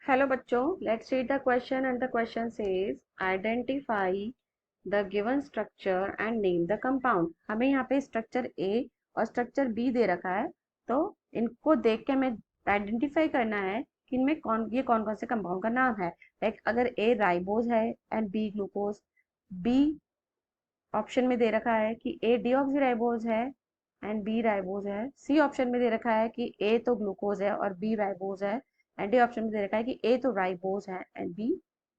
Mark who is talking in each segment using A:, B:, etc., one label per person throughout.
A: Hello बच्चों, let's read the question and the question says identify the given structure and name the compound. हमें यहाँ पे structure ए और structure B दे रखा है, तो इनको देख के हमें आइडेंटिफाई करना है कि इनमें कौन कौन से कंपाउंड का नाम है। लाइक अगर ए राइबोज है and B glucose, B option में दे रखा है कि ए डीऑक्सीराइबोज है एंड बी राइबोज है, सी ऑप्शन में दे रखा है कि ए तो ग्लूकोज है और बी राइबोज है, एंड डी ऑप्शन में दे रखा है कि ए तो राइबोज है एंड बी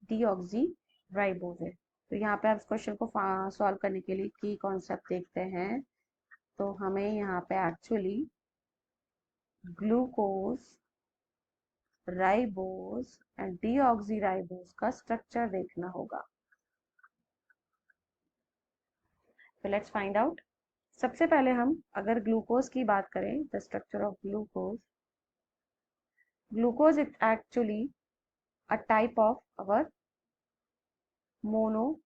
A: डीऑक्सी राइबोज है। तो यहाँ पे आप इस क्वेश्चन को सॉल्व करने के लिए की कॉन्सेप्ट देखते हैं। तो हमें यहाँ पे actually glucose, ribose and deoxy ribose का स्ट्रक्चर देखना होगा। तो लेट्स फाइंड आउट। सबसे पहले हम अगर ग्लूकोज की बात करें, the structure of glucose, glucose is actually a type of our monosaccharide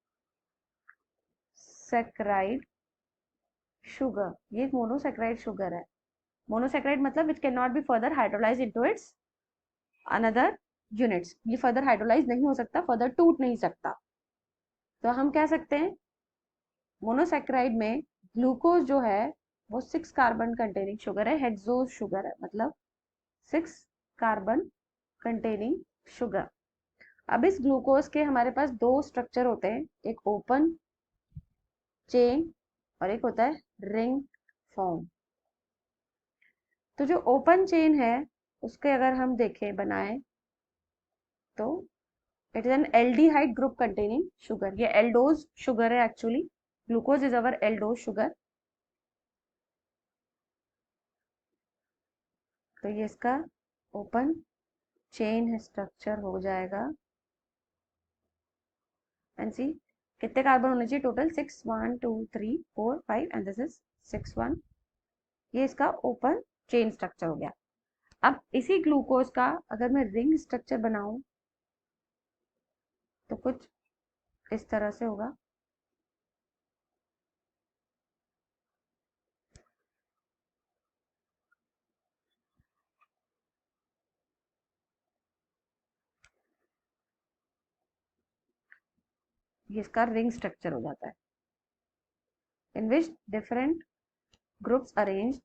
A: sugar. ये मोनोसेक्राइड शुगर है। मोनोसेक्राइड मतलब which can not be further hydrolyse into its another units. ये फर्दर हाइड्रोलाइज नहीं हो सकता, फर्दर टूट नहीं सकता। तो हम कह सकते हैं मोनोसेक्राइड में ग्लूकोज जो है वो 6 कार्बन कंटेनिंग शुगर है, हेक्सोज शुगर है, मतलब 6 कार्बन कंटेनिंग शुगर। अब इस ग्लूकोज के हमारे पास दो स्ट्रक्चर होते हैं, एक ओपन चेन और एक होता है रिंग फॉर्म। तो जो ओपन चेन है उसके अगर हम देखें बनाएं तो it is an aldehyde group containing sugar. ये एल्डोज शुगर है actually. Glucose is our aldose sugar. तो ये इसका ओपन चेन स्ट्रक्चर हो जाएगा। एंड सी कितने कार्बन होने चाहिए टोटल? 6 1 2 3 4 5 and this is 6 1। ये इसका ओपन चेन स्ट्रक्चर हो गया। अब इसी ग्लूकोज का अगर मैं रिंग स्ट्रक्चर बनाऊं तो कुछ इस तरह से होगा। ये इसका रिंग स्ट्रक्चर हो जाता है, in which different groups arrange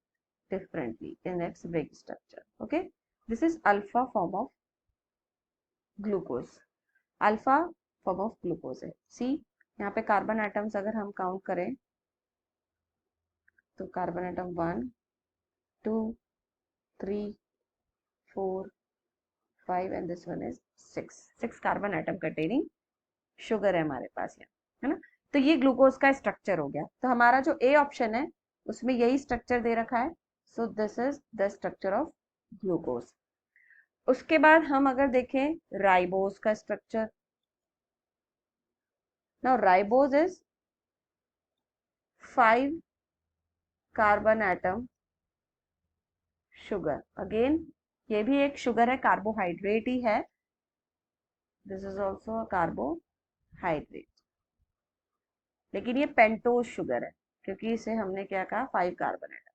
A: differently in its ring structure. Okay, this is alpha form of glucose. Alpha form of glucose है। सी यहाँ पे कार्बन एटम्स अगर हम काउंट करें तो carbon atom 1 2 3 4 5 and this one is 6 carbon atom containing sugar है हमारे पास यहाँ, है ना। तो ये ग्लूकोज का स्ट्रक्चर हो गया। तो हमारा जो ए ऑप्शन है उसमें यही स्ट्रक्चर दे रखा है। So this is the structure of glucose. उसके बाद हम अगर देखें राइबोज का structure. Now ribose is 5 carbon atom sugar. Again ये भी एक शुगर है, कार्बोहाइड्रेट ही है। This is also a carbohydrate, लेकिन ये पेंटोज शुगर है क्योंकि इसे हमने क्या कहा, 5 carbon atom.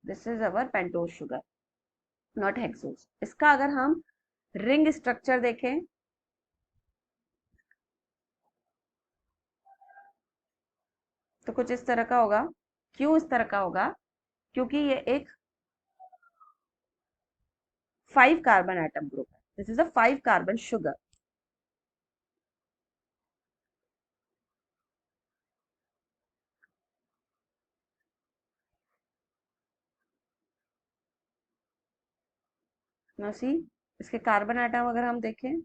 A: This is our pentose sugar, not hexose. इसका अगर हम रिंग स्ट्रक्चर देखें तो कुछ इस तरह का होगा। क्यों इस तरह का होगा? क्योंकि ये एक 5 कार्बन एटम ग्रुप है। This is a 5 carbon sugar. Now see इसके कार्बन एटम अगर हम देखें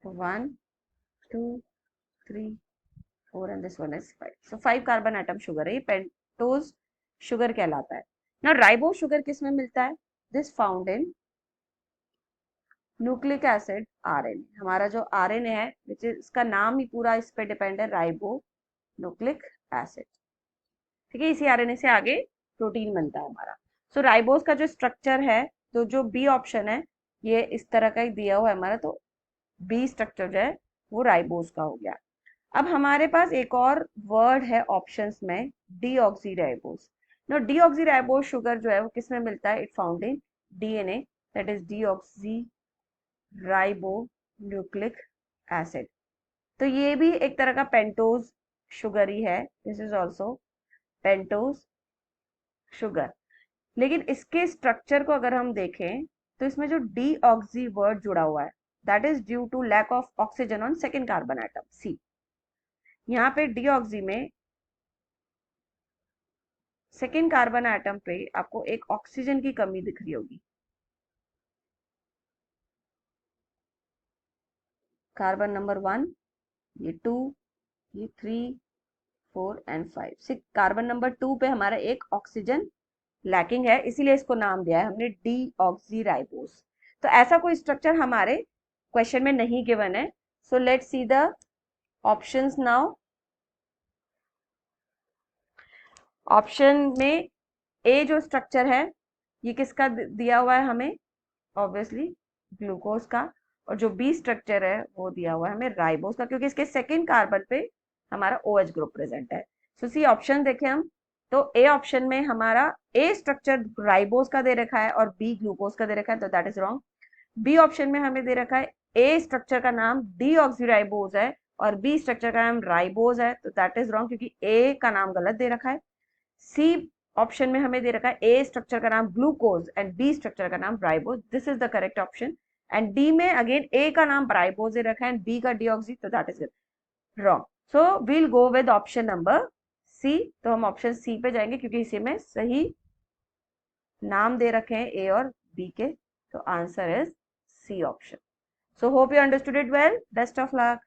A: तो 1 2 3 4 and this one is 5। So 5 carbon atom sugar है, ये पेंटोज शुगर कहलाता है। ना राइबोज शुगर किस में मिलता है? This found in nucleic acid RNA. हमारा जो आरएनए है विच इज, इसका नाम ही पूरा इस पे डिपेंड है, राइबो न्यूक्लिक एसिड। ठीक है, इसी आरएनए से आगे प्रोटीन बनता है हमारा। सो राइबोज का जो स्ट्रक्चर है, तो जो बी ऑप्शन है ये इस तरह का ही दिया हुआ है हमारा, तो बी स्ट्रक्चर जो है वो राइबोज का हो गया। अब हमारे पास एक और वर्ड है ऑप्शंस में, डीऑक्सीराइबोज। नो डीऑक्सीराइबोज शुगर जो है वो किस में मिलता है? It found in DNA that is deoxy ribonucleic acid. तो ये भी एक तरह का पेंटोज शुगर ही है, this is also pentose sugar. लेकिन इसके स्ट्रक्चर को अगर हम देखें तो इसमें जो डीऑक्सी वर्ड जुड़ा हुआ है that is due to lack of oxygen on second carbon atom C. यहाँ पे डीऑक्सी में सेकेंड कार्बन एटम पे आपको एक ऑक्सीजन की कमी दिख रही होगी। कार्बन नंबर 1, ये 2, ये 3, 4 एंड 5, 6। कार्बन नंबर 2 पे हमारा एक ऑक्सीजन लैकिंग है, इसीलिए इसको नाम दिया है हमने डीऑक्सी राइबोस। तो ऐसा कोई स्ट्रक्चर हमारे क्वेश्चन में नहीं गिवन है। So let's see the options now. Option में ए जो स्ट्रक्चर है ये किसका दिया हुआ है हमें, ऑब्वियसली ग्लूकोज का। और जो बी स्ट्रक्चर है वो दिया हुआ है हमें राइबोस का, क्योंकि इसके सेकेंड कार्बन पे हमारा OH ग्रुप प्रेजेंट है। सो सी ऑप्शन देखें हम तो ए ऑप्शन में हमारा ए स्ट्रक्चर राइबोस का दे रखा है और बी ग्लूकोज का दे रखा है, तो that is wrong. B option में हमें दे रखा है ए स्ट्रक्चर का नाम डीऑक्सीराइबोज है और बी स्ट्रक्चर का नाम राइबोज है, तो दैट इज रॉन्ग क्योंकि ए का नाम गलत दे रखा है। सी ऑप्शन में हमें दे रखा है ए स्ट्रक्चर का नाम ग्लूकोज एंड बी स्ट्रक्चर का नाम ribose, this is the correct option. And D में अगेन ए का नाम राइबोज दे रखा है एंड बी का डीऑक्सी, तो that is wrong. So we'll go with option number C. तो हम ऑप्शन सी पे जाएंगे क्योंकि इसी में सही नाम दे रखे हैं ए और बी के, तो answer is C option. So hope you understood it well, best of luck.